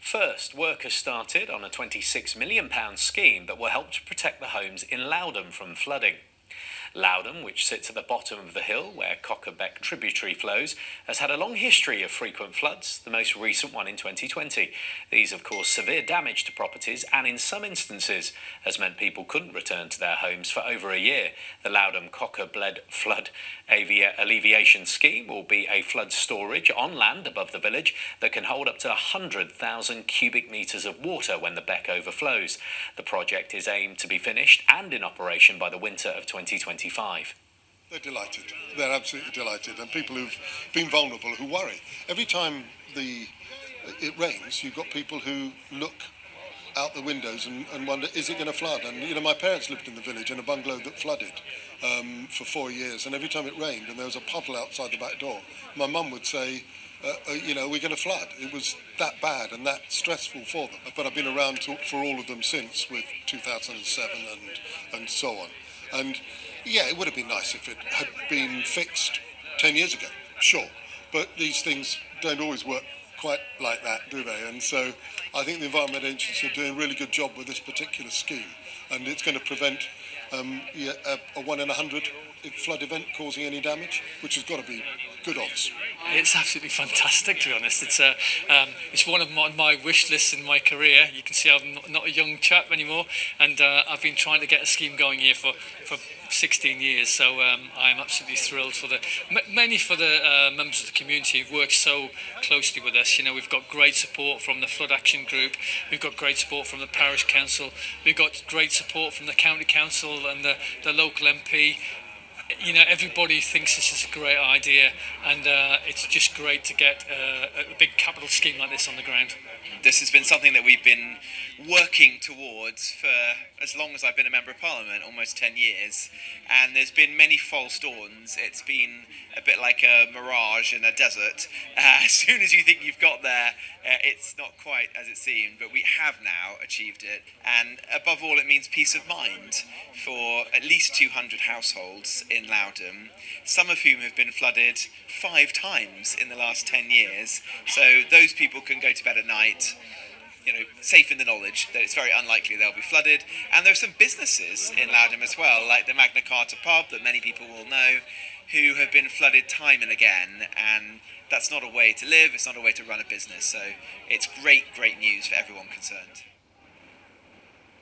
First, work has started on a £26 million scheme that will help to protect the homes in Lowdham from flooding. Lowdham, which sits at the bottom of the hill where Cockerbeck tributary flows, has had a long history of frequent floods, the most recent one in 2020. These have caused severe damage to properties and in some instances has meant people couldn't return to their homes for over a year. The Lowdham Cockerbeck Flood Alleviation Scheme will be a flood storage on land above the village that can hold up to 100,000 cubic metres of water when the beck overflows. The project is aimed to be finished and in operation by the winter of 2025. They're delighted. They're absolutely delighted. And people who've been vulnerable, who worry. Every time it rains, you've got people who look out the windows and wonder, is it going to flood? And, my parents lived in the village in a bungalow that flooded for 4 years. And every time it rained and there was a puddle outside the back door, my mum would say, we're going to flood. It was that bad and that stressful for them. But I've been around for all of them since, with 2007 and so on. And yeah, it would have been nice if it had been fixed 10 years ago, sure. But these things don't always work quite like that, do they? And so I think the Environment Agency are doing a really good job with this particular scheme. And it's going to prevent a 1 in 100 flood event causing any damage, which has got to be good odds. It's absolutely fantastic, to be honest. It's one of my wish lists in my career. You can see I'm not a young chap anymore, and I've been trying to get a scheme going here for 16 years. So I'm absolutely thrilled mainly for the members of the community who've worked so closely with us. We've got great support from the Flood Action Group. We've got great support from the Parish Council. We've got great support from the County Council and the local MP. Everybody thinks this is a great idea, and it's just great to get a big capital scheme like this on the ground. This has been something that we've been working towards for as long as I've been a Member of Parliament, almost 10 years, and there's been many false dawns. It's been a bit like a mirage in a desert. As soon as you think you've got there, it's not quite as it seemed, but we have now achieved it, and above all it means peace of mind for at least 200 households in Lowdham, some of whom have been flooded 5 times in the last 10 years, so those people can go to bed at night safe in the knowledge that it's very unlikely they'll be flooded. And there are some businesses in Lowdham as well, like the Magna Carta pub that many people will know, who have been flooded time and again, and that's not a way to live, it's not a way to run a business, so it's great news for everyone concerned.